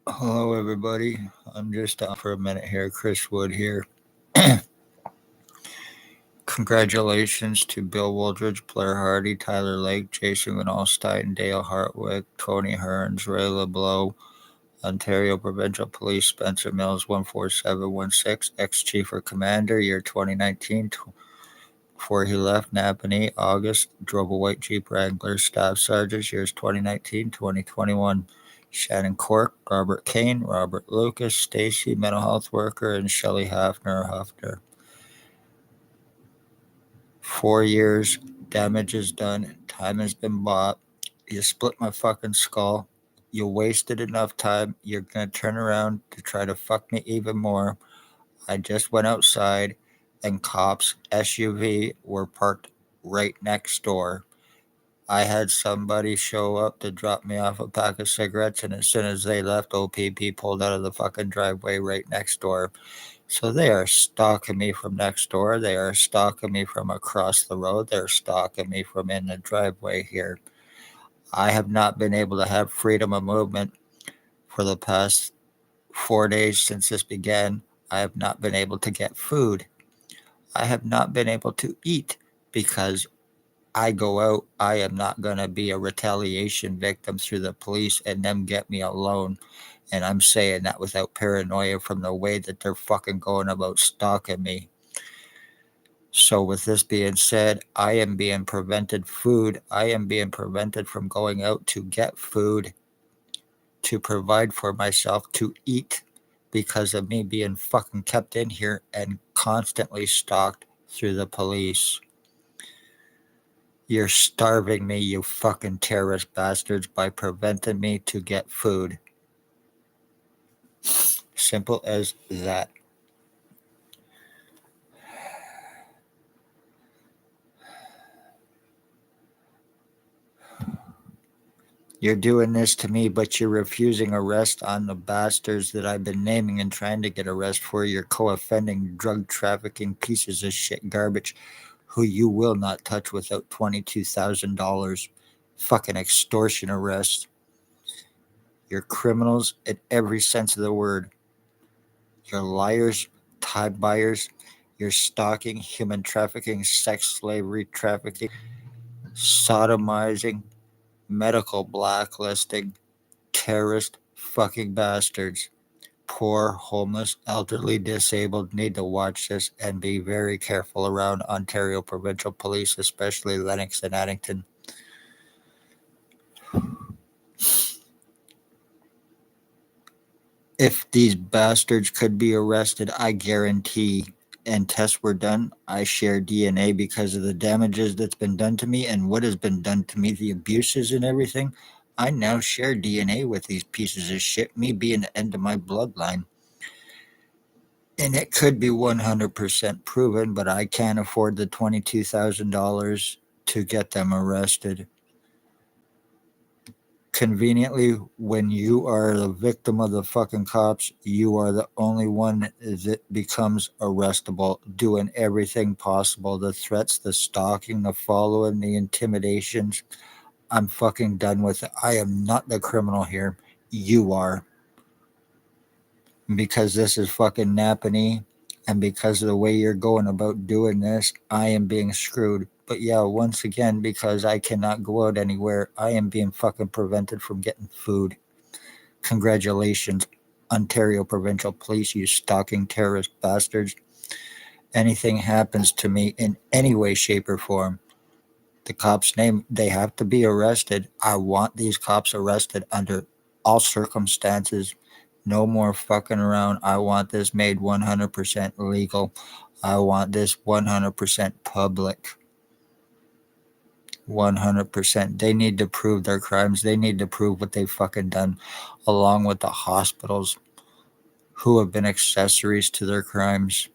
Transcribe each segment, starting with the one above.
Hello, everybody. I'm just on for a minute here. Chris Wood here. Congratulations to Bill Wooldridge, Blair Hardy, Tyler Lake, Jason Vanalstine, Dale Hartwick, Tony Hearns, Ray Lebleu, Ontario Provincial Police, Spencer Mills, 14716, ex-chief or commander, year 2019. Before he left Napanee, August, drove a white Jeep Wrangler, staff sergeant, years 2019, 2021. Shannon Cork, Robert Kane, Robert Lucas, Stacey, mental health worker, and Shelley Haffner or Huffner. 4 years, damage is done, time has been bought. You split my fucking skull. You wasted enough time. You're gonna turn around to try to fuck me even more. I just went outside and cops' SUV were parked right next door. I had somebody show up to drop me off a pack of cigarettes, and as soon as they left, O.p.p pulled out of the fucking driveway right next door. So they are stalking me from next door. They are stalking me from across the road. They're stalking me from in the driveway here. I have not been able to have freedom of movement for the past 4 days since this began. I have not been able to get food. I have not been able to eat because I go out, I am not going to be a retaliation victim through the police and them get me alone. And I'm saying that without paranoia from the way that they're fucking going about stalking me. So, with this being said, I am being prevented food. I am being prevented from going out to get food, to provide for myself, to eat because of me being fucking kept in here and constantly stalked through the police. You're starving me, you fucking terrorist bastards, by preventing me to get food. Simple as that. You're doing this to me, but you're refusing arrest on the bastards that I've been naming and trying to get arrest for. Your co-offending, drug trafficking pieces of shit garbage who you will not touch without $22,000. Fucking extortion arrest. You're criminals in every sense of the word. You're liars, time buyers. You're stalking, human trafficking, sex slavery trafficking, sodomizing, medical blacklisting, terrorist fucking bastards. Poor, homeless, elderly, disabled need to watch this and be very careful around Ontario Provincial Police, especially Lennox and Addington. If these bastards could be arrested, I guarantee, and tests were done, I share DNA because of the damages that's been done to me and what has been done to me, the abuses and everything. I now share DNA with these pieces of shit, me being the end of my bloodline. And it could be 100% proven, but I can't afford the $22,000 to get them arrested. Conveniently, when you are the victim of the fucking cops, you are the only one that becomes arrestable, doing everything possible, the threats, the stalking, the following, the intimidations. I'm fucking done with it. I am not the criminal here. You are. Because this is fucking Napanee, and because of the way you're going about doing this, I am being screwed. But yeah, once again, because I cannot go out anywhere, I am being fucking prevented from getting food. Congratulations, Ontario Provincial Police, you stalking terrorist bastards. Anything happens to me in any way, shape, or form, the cops' name, they have to be arrested. I want these cops arrested under all circumstances. No more fucking around. I want this made 100% legal. I want this 100% public. 100%. They need to prove their crimes. They need to prove what they've fucking done, along with the hospitals who have been accessories to their crimes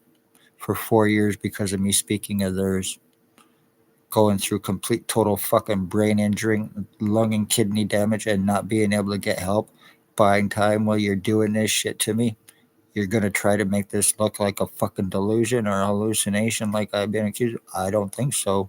for 4 years because of me speaking of theirs. Going through complete total fucking brain injury, lung and kidney damage, and not being able to get help, buying time while you're doing this shit to me. You're gonna try to make this look like a fucking delusion or a hallucination like I've been accused? I don't think so.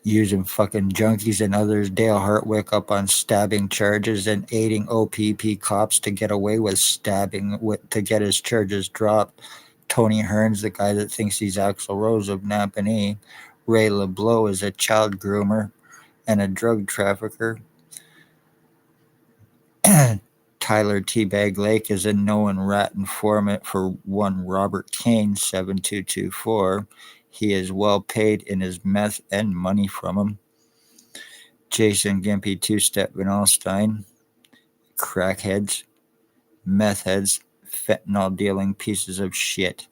using fucking junkies and others. Dale Hartwick up on stabbing charges and aiding O.p.p cops to get away with stabbing to get his charges dropped. Tony Hearns, the guy that thinks he's Axl Rose of Napanee. Ray Lebleu is a child groomer and a drug trafficker. Tyler Teabag Lake is a known rat informant for one Robert Kane 7224. He is well paid in his meth and money from him. Jason Gimpy two-step Vanalstine. Crackheads, meth heads, fentanyl dealing pieces of shit.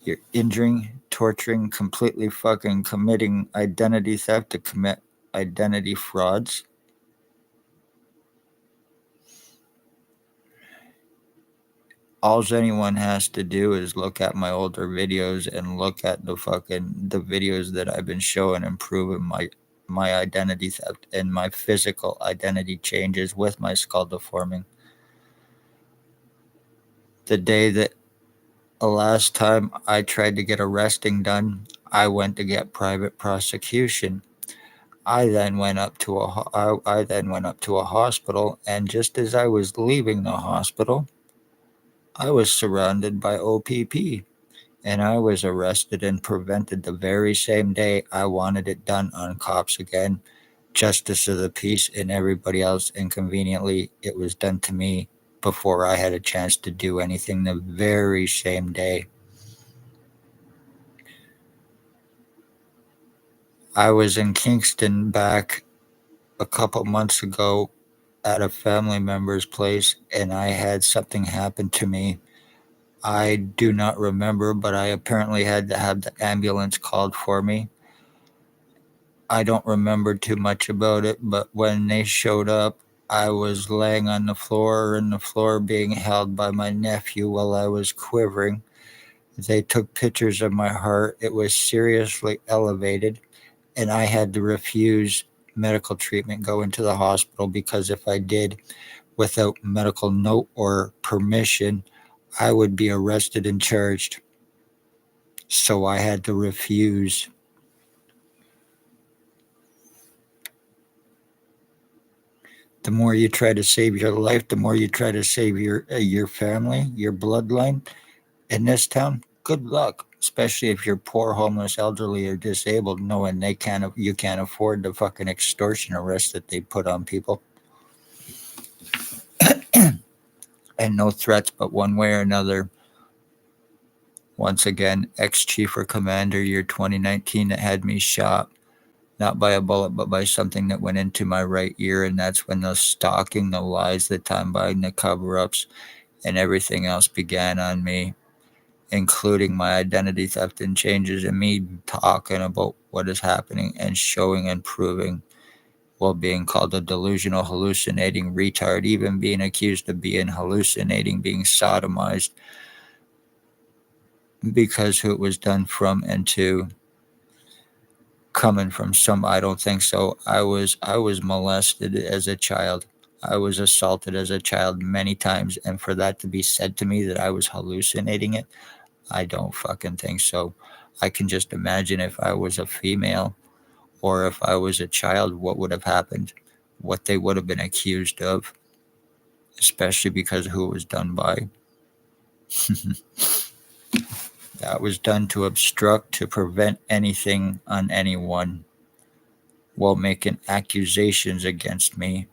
You're injuring, torturing, completely fucking committing identity theft to commit identity frauds. All anyone has to do is look at my older videos and look at the videos that I've been showing and proving my identity theft and my physical identity changes with my skull deforming. The day that the last time I tried to get arresting done, I went to get private prosecution. I then went up to a hospital, and just as I was leaving the hospital, I was surrounded by O.p.p, and I was arrested and prevented the very same day I wanted it done on cops again. Justice of the peace and everybody else, inconveniently, it was done to me before I had a chance to do anything the very same day. I was in Kingston back a couple months ago at a family member's place, and I had something happen to me. I do not remember, but I apparently had to have the ambulance called for me. I don't remember too much about it, but when they showed up, I was laying on the floor being held by my nephew while I was quivering. They took pictures of my heart. It was seriously elevated, and I had to refuse medical treatment, go into the hospital, because if I did, without medical note or permission, I would be arrested and charged. So I had to refuse. The more you try to save your life, the more you try to save your family, your bloodline in this town. Good luck, especially if you're poor, homeless, elderly, or disabled, knowing you can't afford the fucking extortion arrest that they put on people. And no threats, but one way or another. Once again, ex-chief or commander, year 2019, that had me shot, not by a bullet, but by something that went into my right ear, and that's when the stalking, the lies, the time buying, the cover-ups, and everything else began on me, including my identity theft and changes, and me talking about what is happening and showing and proving, while being called a delusional, hallucinating retard, even being accused of being hallucinating, being sodomized, because who it was done from and to, coming from some, I don't think so. I was molested as a child. I was assaulted as a child many times, and for that to be said to me that I was hallucinating it, I don't fucking think so. I can just imagine if I was a female or if I was a child, what would have happened, what they would have been accused of, especially because of who it was done by. That was done to obstruct, to prevent anything on anyone, while making accusations against me.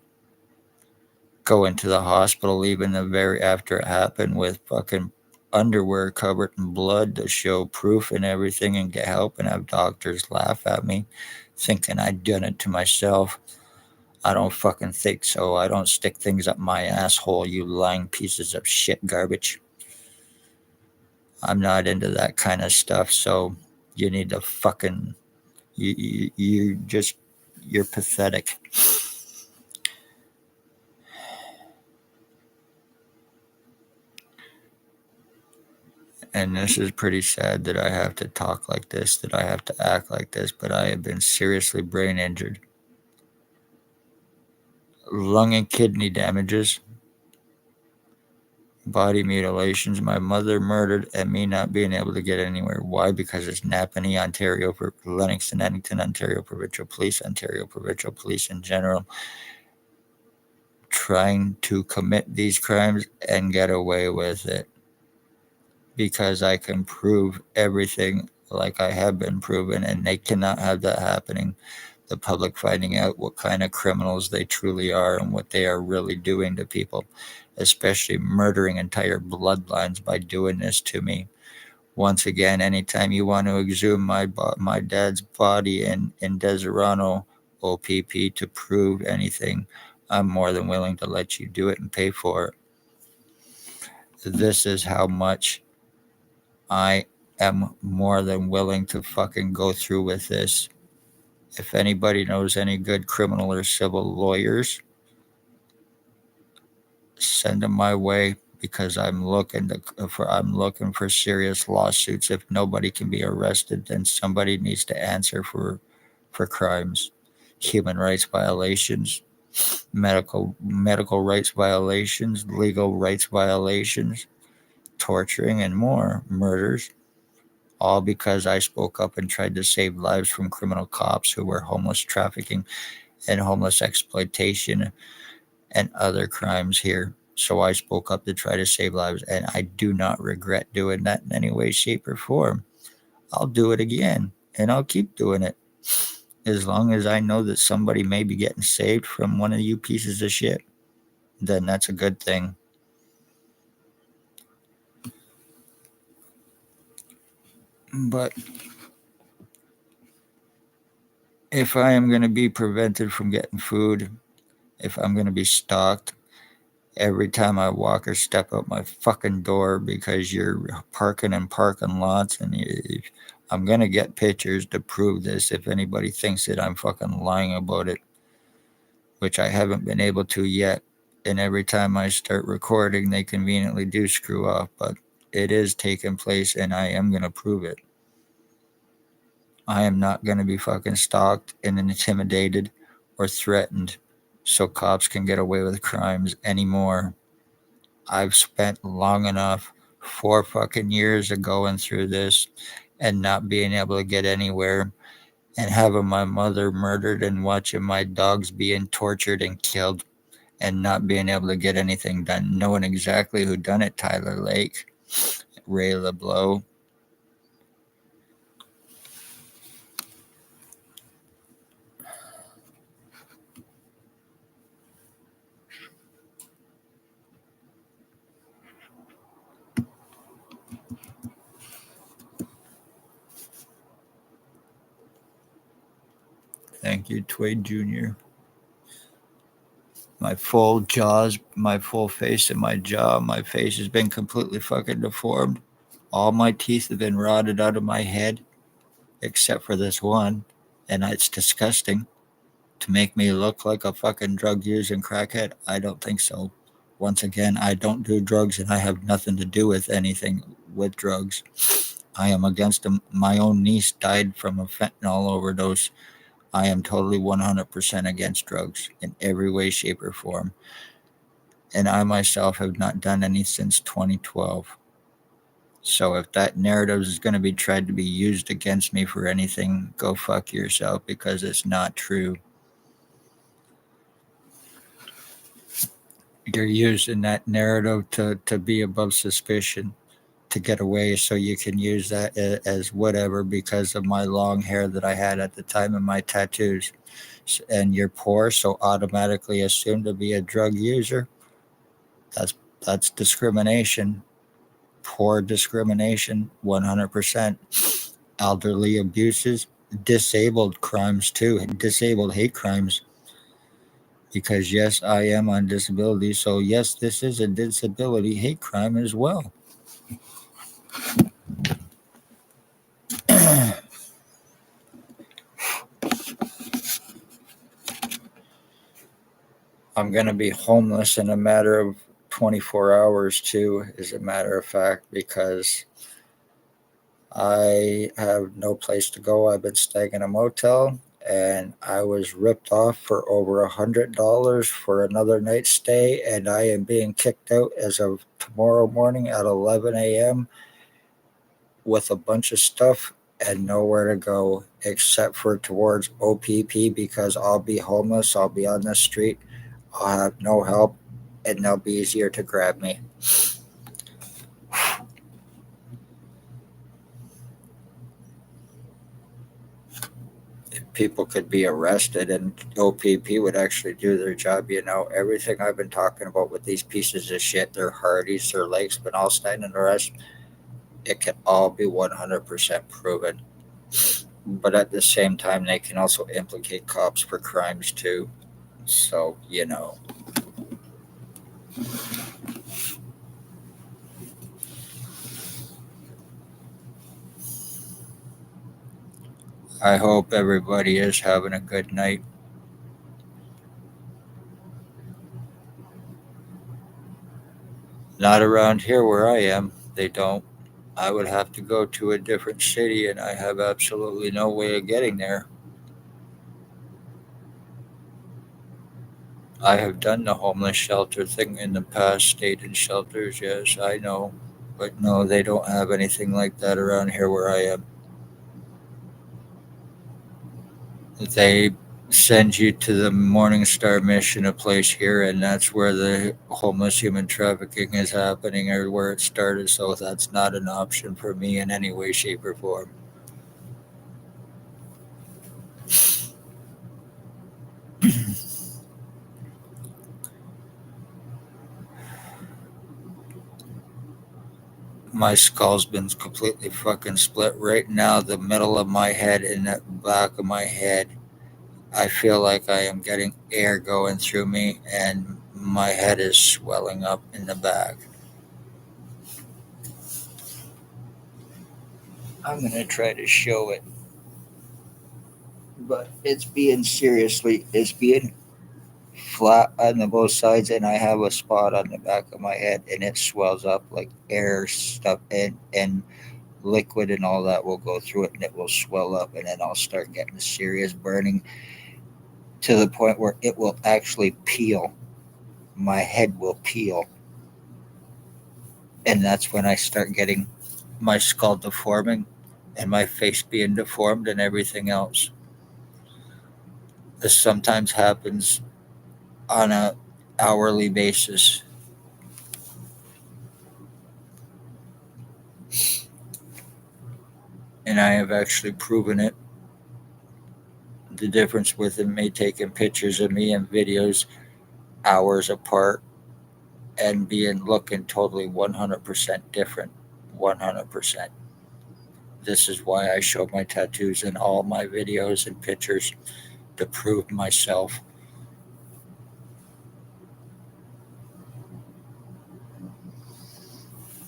Go into the hospital even the very after it happened with fucking underwear covered in blood to show proof and everything and get help, and have doctors laugh at me thinking I'd done it to myself. I don't fucking think so. I don't stick things up my asshole, you lying pieces of shit garbage. I'm not into that kind of stuff, so you need to fucking you're pathetic. And this is pretty sad that I have to talk like this, that I have to act like this, but I have been seriously brain injured. Lung and kidney damages. body mutilations, my mother murdered, and me not being able to get anywhere. Why? Because it's Napanee, Ontario, Lennoxton, Eddington, Ontario Provincial Police, Ontario Provincial Police in general, trying to commit these crimes and get away with it. Because I can prove everything like I have been proven, and they cannot have that happening. The public finding out what kind of criminals they truly are and what they are really doing to people, especially murdering entire bloodlines by doing this to me. Once again, anytime you want to exhume my dad's body in Deserano, O.p.p, to prove anything, I'm more than willing to let you do it and pay for it. This is how much I am more than willing to fucking go through with this. If anybody knows any good criminal or civil lawyers, send them my way, because I'm looking for serious lawsuits. If nobody can be arrested, then somebody needs to answer for crimes, human rights violations, medical rights violations, legal rights violations, torturing, and more, murders. All because I spoke up and tried to save lives from criminal cops who were homeless trafficking and homeless exploitation and other crimes here. So I spoke up to try to save lives, and I do not regret doing that in any way, shape, or form. I'll do it again, and I'll keep doing it as long as I know that somebody may be getting saved from one of you pieces of shit. Then that's a good thing. But if I am going to be prevented from getting food, if I'm going to be stalked every time I walk or step out my fucking door because you're parking in parking lots, and I'm going to get pictures to prove this if anybody thinks that I'm fucking lying about it, which I haven't been able to yet. And every time I start recording, they conveniently do screw off, but it is taking place, and I am going to prove it. I am not going to be fucking stalked and intimidated or threatened so cops can get away with crimes anymore. I've spent long enough, 4 fucking years of going through this and not being able to get anywhere, and having my mother murdered and watching my dogs being tortured and killed and not being able to get anything done, knowing exactly who done it: Tyler Lake, Ray Lebleu. Thank you, Twade Jr. My full jaws, my full face and my jaw, my face has been completely fucking deformed. All my teeth have been rotted out of my head, except for this one, and it's disgusting. To make me look like a fucking drug using crackhead? I don't think so. Once again, I don't do drugs, and I have nothing to do with anything with drugs. I am against them. My own niece died from a fentanyl overdose. I am totally 100% against drugs in every way, shape, or form. And I myself have not done any since 2012. So if that narrative is going to be tried to be used against me for anything, go fuck yourself, because it's not true. You're using that narrative to be above suspicion, to get away, so you can use that as whatever because of my long hair that I had at the time of my tattoos. And you're poor, so automatically assumed to be a drug user. That's discrimination. Poor discrimination, 100%. Elderly abuses, disabled crimes too, disabled hate crimes. Because yes, I am on disability, so yes, this is a disability hate crime as well. I'm going to be homeless in a matter of 24 hours too, as a matter of fact, because I have no place to go. I've been staying in a motel, and I was ripped off for over $100 for another night's stay, and I am being kicked out as of tomorrow morning at 11 a.m. with a bunch of stuff and nowhere to go except for towards O.p.p because I'll be homeless, I'll be on the street, I'll have no help, and they'll be easier to grab me. People could be arrested and O.p.p would actually do their job. Everything I've been talking about with these pieces of shit, their Hardys, their Lakes, Vanalstine, and the rest, it can all be 100% proven. But at the same time, they can also implicate cops for crimes too. So, I hope everybody is having a good night. Not around here where I am. They don't. I would have to go to a different city, and I have absolutely no way of getting there. I have done the homeless shelter thing in the past, stayed in shelters, yes, I know. But no, they don't have anything like that around here where I am. They send you to the Morning Star Mission, a place here, and that's where the homeless human trafficking is happening, or where it started, so that's not an option for me in any way, shape, or form. My skull's been completely fucking split right now. The middle of my head and the back of my head, I feel like I am getting air going through me, and my head is swelling up in the back. I'm gonna try to show it, but it's being flat on the both sides, and I have a spot on the back of my head, and it swells up like air stuff, and liquid and all that will go through it, and it will swell up, and then I'll start getting serious burning to the point where it will actually peel. My head will peel, and that's when I start getting my skull deforming and my face being deformed and everything else. This sometimes happens on a hourly basis, and I have actually proven it. The difference with him may taking pictures of me and videos hours apart and being looking totally 100% different. 100%. This is why I show my tattoos in all my videos and pictures, to prove myself.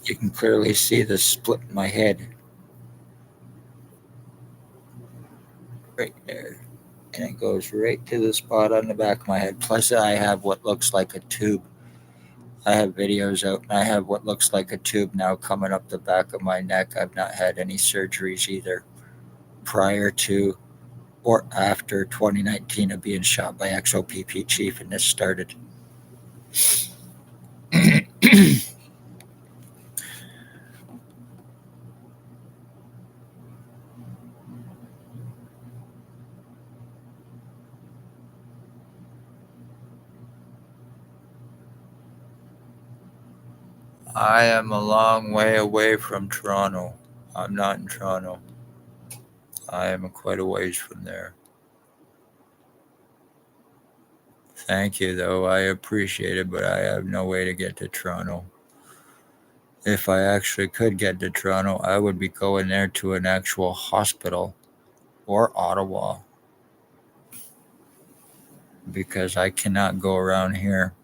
You can clearly see the split in my head right there. And it goes right to the spot on the back of my head. Plus, I have what looks like a tube. I have videos out, and I have what looks like a tube now coming up the back of my neck. I've not had any surgeries either prior to or after 2019 of being shot by ex-O.p.p chief, and this started. I am a long way away from Toronto. I'm not in Toronto. I am quite a ways from there. Thank you, though. I appreciate it, but I have no way to get to Toronto. If I actually could get to Toronto, I would be going there to an actual hospital or Ottawa, because I cannot go around here.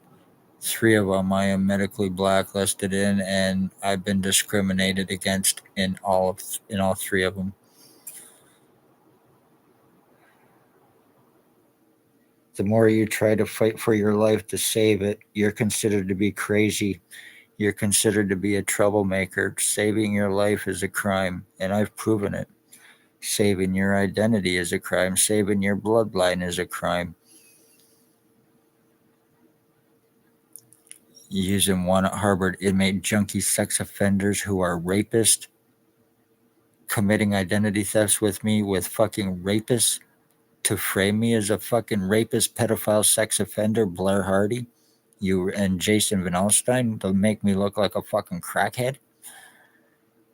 3 of them I am medically blacklisted in, and I've been discriminated against in all 3 of them. The more you try to fight for your life to save it, you're considered to be crazy. You're considered to be a troublemaker. Saving your life is a crime, and I've proven it. Saving your identity is a crime. Saving your bloodline is a crime. Using one harbored inmate junkie sex offenders who are rapists, committing identity thefts with me with fucking rapists to frame me as a fucking rapist, pedophile, sex offender, Blair Hardy, you and Jason Vanalstine to make me look like a fucking crackhead.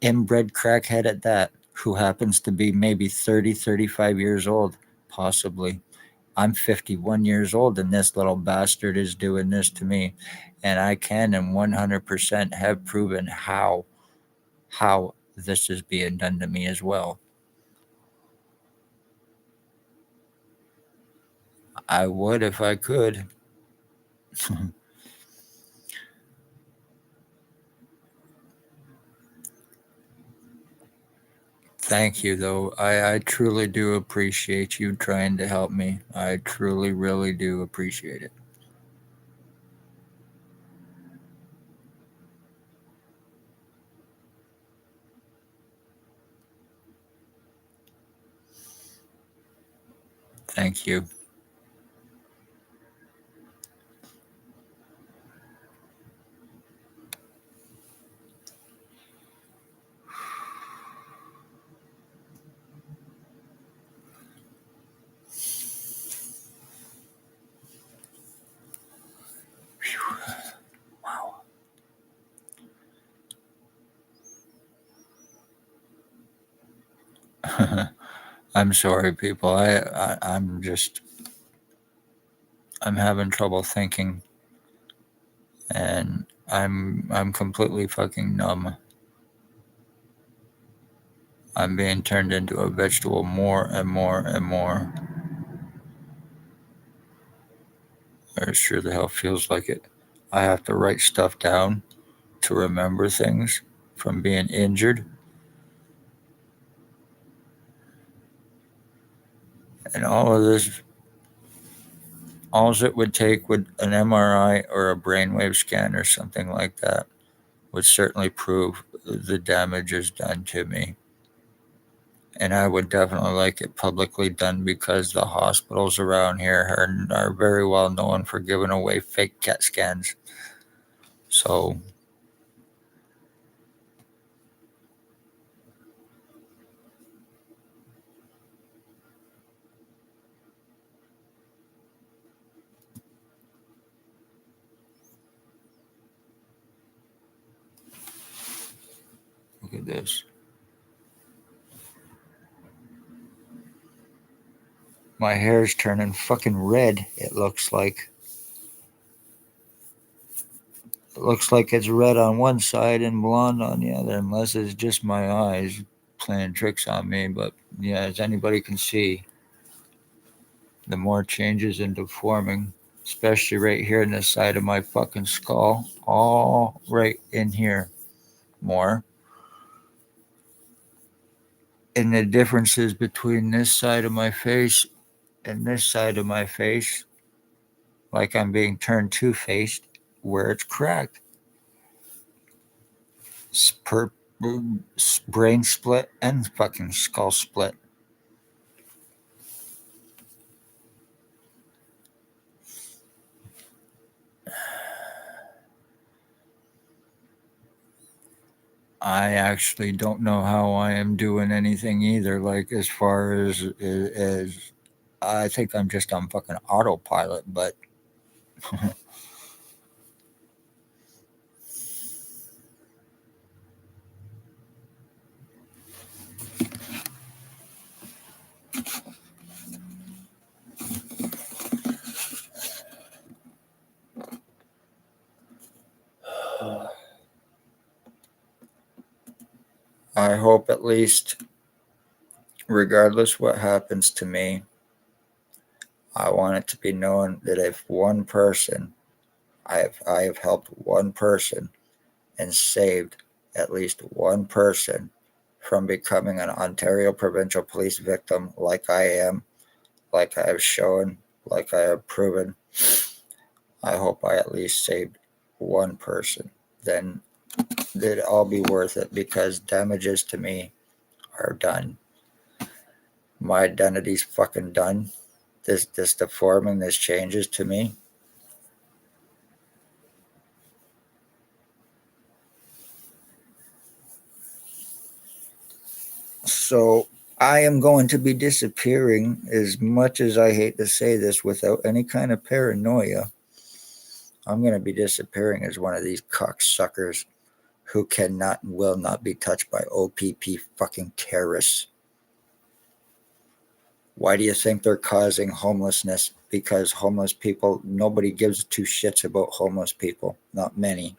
Inbred crackhead at that, who happens to be maybe 30, 35 years old, possibly. I'm 51 years old and this little bastard is doing this to me. And I can and 100% have proven how this is being done to me as well. I would if I could. Thank you, though. I truly do appreciate you trying to help me. I truly, really do appreciate it. Thank you. Wow. I'm sorry, people. I'm having trouble thinking, and I'm completely fucking numb. I'm being turned into a vegetable more and more and more. It sure the hell feels like it. I have to write stuff down to remember things from being injured. And all of this, all it would take would an MRI or a brainwave scan or something like that would certainly prove the damage is done to me. And I would definitely like it publicly done because the hospitals around here are very well known for giving away fake CAT scans. So look at this. My hair's turning fucking red, it looks like. It looks like it's red on one side and blonde on the other, unless it's just my eyes playing tricks on me. But yeah, as anybody can see, the more changes into forming, especially right here in the side of my fucking skull, all right in here, more. And the differences between this side of my face and this side of my face, like I'm being turned two-faced, where it's cracked. Per brain split and fucking skull split. I actually don't know how I am doing anything either. Like as far as I think I'm just on fucking autopilot, but I hope at least, regardless what happens to me, I want it to be known that if one person, I have helped one person and saved at least one person from becoming an Ontario Provincial Police victim like I am, like I have shown, like I have proven. I hope I at least saved one person. Then it'd all be worth it because damages to me are done. My identity's fucking done. This deforming, this changes to me. So I am going to be disappearing, as much as I hate to say this, without any kind of paranoia. I'm going to be disappearing as one of these cocksuckers who cannot and will not be touched by O.p.p. fucking terrorists. Why do you think they're causing homelessness? Because homeless people, nobody gives two shits about homeless people, not many.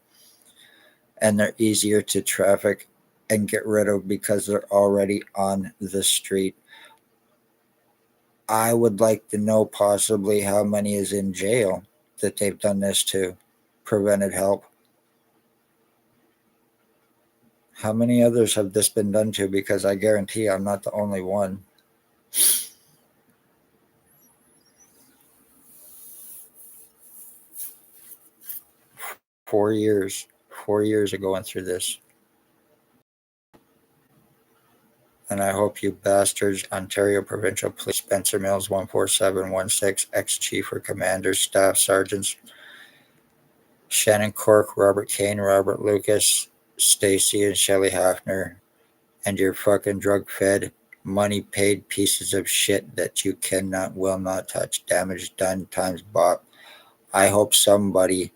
And they're easier to traffic and get rid of because they're already on the street. I would like to know possibly how many is in jail that they've done this to, prevented help. How many others have this been done to? Because I guarantee I'm not the only one. 4 years. 4 years of going through this. And I hope you bastards, Ontario Provincial Police, Spencer Mills 14716, ex-chief or commander, staff sergeants, Shannon Cork, Robert Kane, Robert Lucas, Stacey and Shelley Haffner, and your fucking drug-fed, money-paid pieces of shit that you cannot, will not touch. Damage done times bought. I hope somebody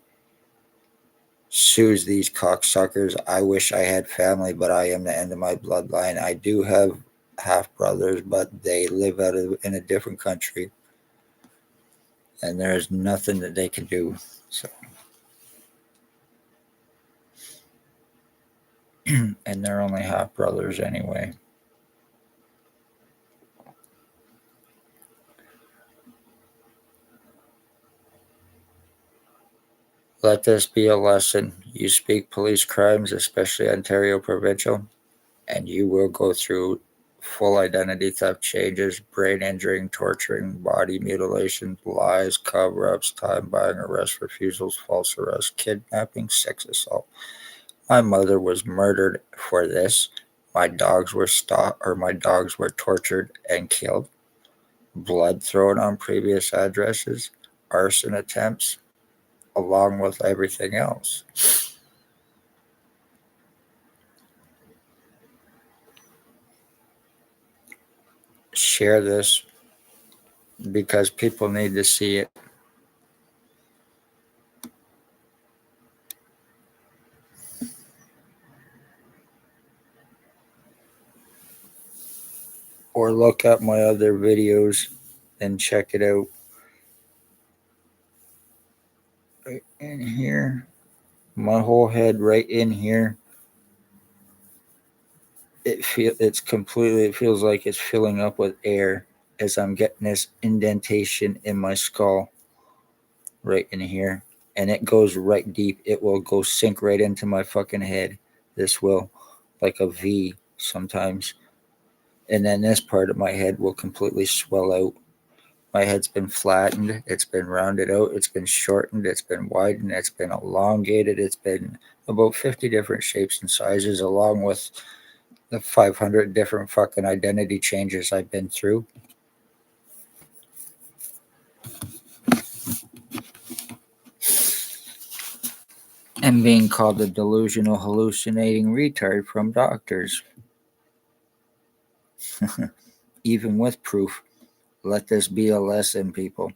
sues these cocksuckers. I wish I had family, but I am the end of my bloodline. I do have half brothers, but they live in a different country, and there's nothing that they can do. So, and they're only half brothers anyway. Let this be a lesson. You speak police crimes, especially Ontario Provincial, and you will go through full identity theft changes, brain injuring, torturing, body mutilation, lies, cover-ups, time buying, arrest refusals, false arrest, kidnapping, sex assault. My mother was murdered for this. My dogs were tortured and killed. Blood thrown on previous addresses, arson attempts, along with everything else. Share this because people need to see it. Or look up my other videos and check it out. Right in here, my whole head right in here. It feels like it's filling up with air as I'm getting this indentation in my skull right in here, and it goes right deep. It will go sink right into my fucking head. This will, like a V sometimes, and then this part of my head will completely swell out. My head's been flattened, it's been rounded out, it's been shortened, it's been widened, it's been elongated, it's been about 50 different shapes and sizes, along with the 500 different fucking identity changes I've been through. And being called a delusional, hallucinating retard from doctors. Even with proof. Let this be a lesson, people.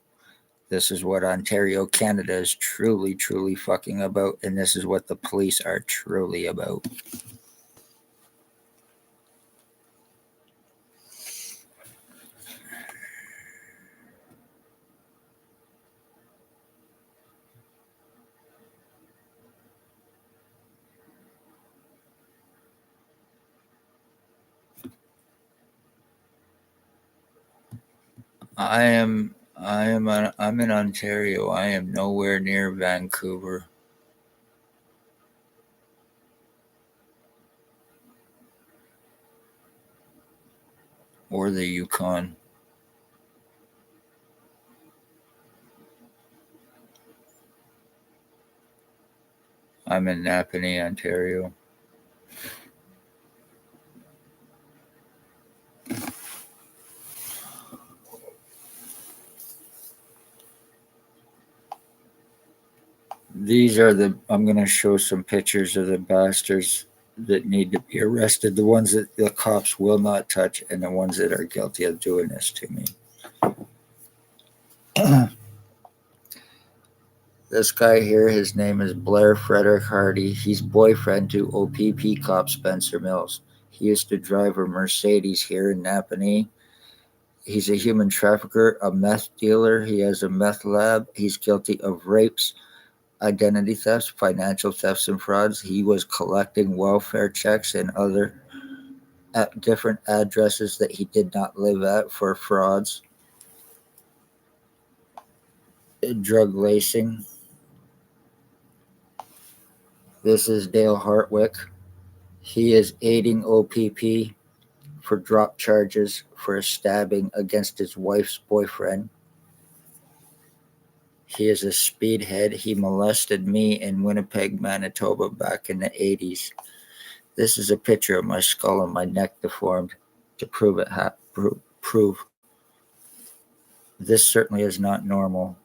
This is what Ontario, Canada is truly, truly fucking about, and this is what the police are truly about. I'm in Ontario. I am nowhere near Vancouver or the Yukon. I'm in Napanee, Ontario. These are I'm going to show some pictures of the bastards that need to be arrested, the ones that the cops will not touch, and the ones that are guilty of doing this to me. This guy here, his name is Blair Frederick Hardy. He's boyfriend to O.p.p cop Spencer Mills. He used to drive a Mercedes here in Napanee. He's a human trafficker, a meth dealer. He has a meth lab. He's guilty of rapes, identity thefts, financial thefts, and frauds. He was collecting welfare checks and other at different addresses that he did not live at for frauds, drug lacing. This is Dale Hartwick. He is aiding O.p.p for drop charges for a stabbing against his wife's boyfriend. He is a speedhead. He molested me in Winnipeg, Manitoba back in the 80s. This is a picture of my skull and my neck deformed to prove it. Prove this certainly is not normal.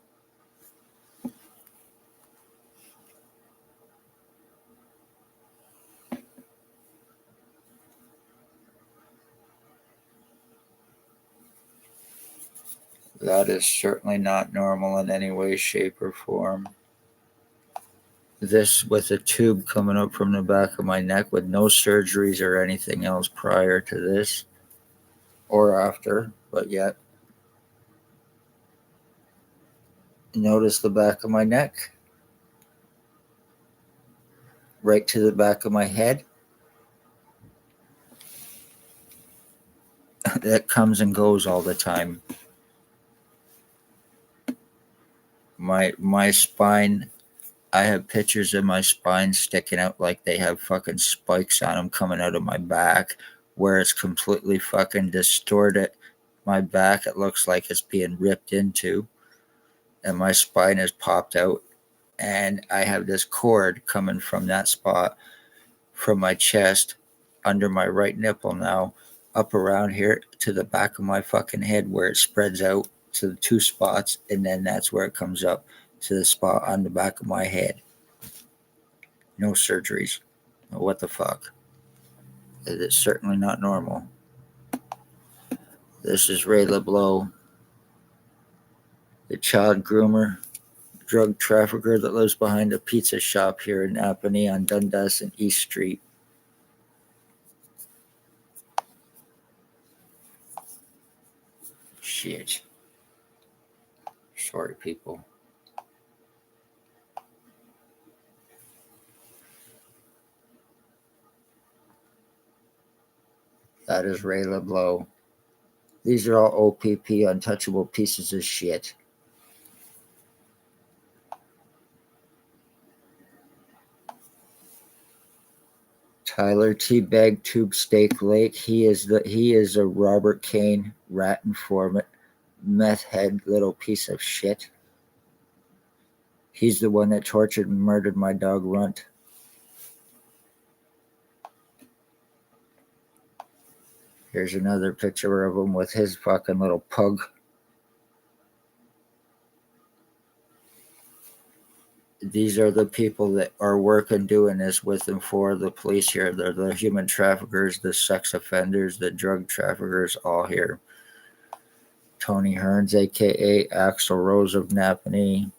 That is certainly not normal in any way, shape, or form. This with a tube coming up from the back of my neck with no surgeries or anything else prior to this or after, but yet. Notice the back of my neck, right to the back of my head. That comes and goes all the time. My spine, I have pictures of my spine sticking out like they have fucking spikes on them coming out of my back, where it's completely fucking distorted. My back, it looks like it's being ripped into, and my spine is popped out, and I have this cord coming from that spot, from my chest, under my right nipple now, up around here to the back of my fucking head where it spreads out to the two spots, and then that's where it comes up to the spot on the back of my head. No surgeries. What the fuck? It is certainly not normal. This is Ray Lebleu, the child groomer, drug trafficker that lives behind a pizza shop here in Napanee on Dundas and East Street. Shit. Sorry, people. That is Ray Lebleu. These are all O.p.p untouchable pieces of shit. Tyler Teabag Tube Steak Lake. He is a Robert Kane rat informant, meth head little piece of shit. He's the one that tortured and murdered my dog Runt. Here's another picture of him with his fucking little pug. These are the people that are working doing this with and for the police here. They're the human traffickers, the sex offenders, the drug traffickers, all here. Tony Hearns, a.k.a. Axl Rose of Napanee.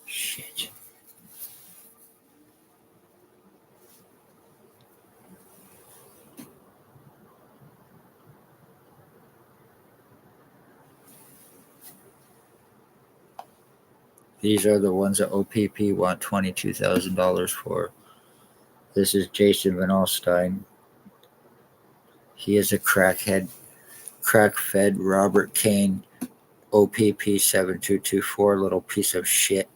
Shit. These are the ones that O.p.p want $22,000 for. This is Jason Vanalstine. He is a crack-fed Robert Kane, O.p.p 7224, little piece of shit.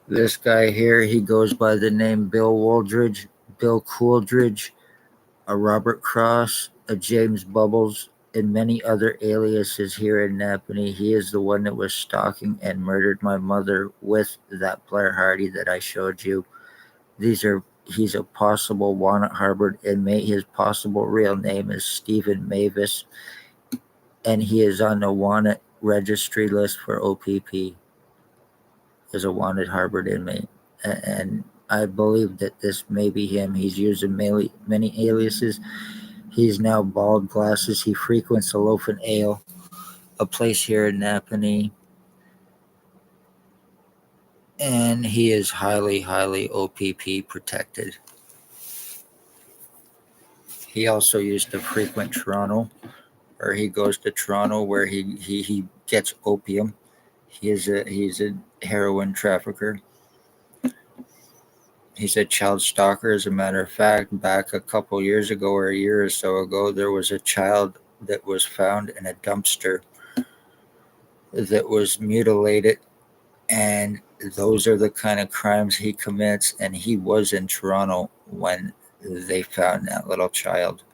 This guy here, he goes by the name Bill Wooldridge, a Robert Cross, a James Bubbles, and many other aliases here in Napanee. He is the one that was stalking and murdered my mother with that Blair Hardy that I showed you. He's a possible wanted harbored inmate. His possible real name is Stephen Mavis, and he is on the wanted registry list for O.p.p. as a wanted harbored inmate. And I believe that this may be him. He's using many aliases. He's now bald glasses. He frequents a Loaf and Ale, a place here in Napanee. And he is highly O.p.p protected. He also used to frequent Toronto, or he goes to Toronto where he gets opium. He's a heroin trafficker. He's a child stalker. As a matter of fact, back a couple years ago or a year or so ago, there was a child that was found in a dumpster that was mutilated, and those are the kind of crimes he commits. And he was in Toronto when they found that little child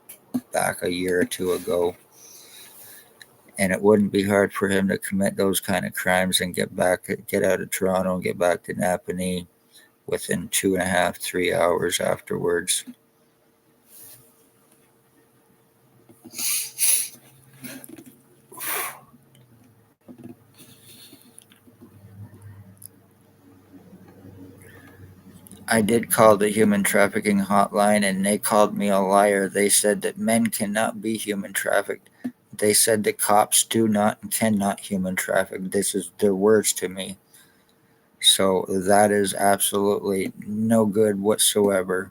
back a year or two ago. And it wouldn't be hard for him to commit those kind of crimes and get out of Toronto and get back to Napanee within 2.5, 3 hours afterwards. I did call the human trafficking hotline, and they called me a liar. They said that men cannot be human trafficked. They said that cops do not and cannot human traffic. This is their words to me. So that is absolutely no good whatsoever.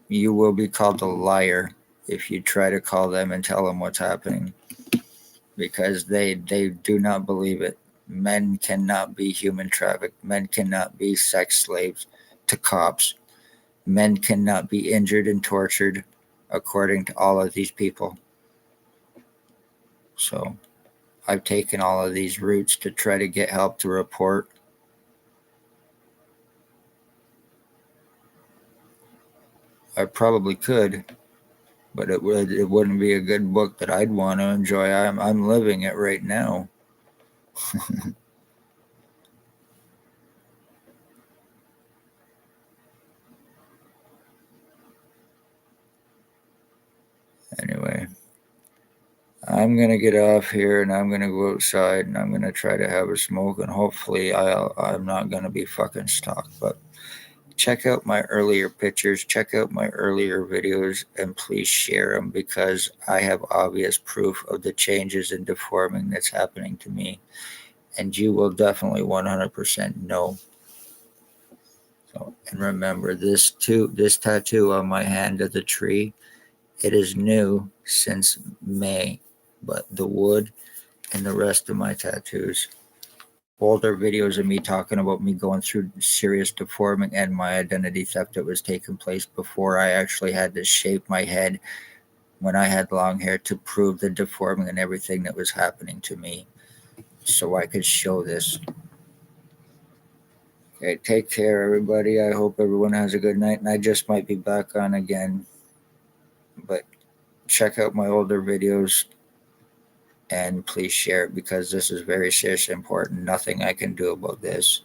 You will be called a liar if you try to call them and tell them what's happening, because they do not believe it. Men cannot be human trafficked. Men cannot be sex slaves to cops. Men cannot be injured and tortured, according to all of these people. So I've taken all of these routes to try to get help to report. I probably could, but it wouldn't be a good book that I'd want to enjoy. I'm living it right now. Anyway, I'm gonna get off here and I'm gonna go outside and I'm gonna try to have a smoke, and hopefully I'm not gonna be fucking stalked. But check out my earlier pictures, check out my earlier videos, and please share them, because I have obvious proof of the changes in deforming that's happening to me, and you will definitely 100% know. So, and remember, this tattoo on my hand of the tree, it is new since May, but the wood and the rest of my tattoos, older videos of me talking about me going through serious deforming and my identity theft that was taking place before I actually had to shape my head when I had long hair to prove the deforming and everything that was happening to me, so I could show this. Okay, take care, everybody. I hope everyone has a good night, and I just might be back on again. But check out my older videos, and please share it, because this is very seriously important. Nothing I can do about this.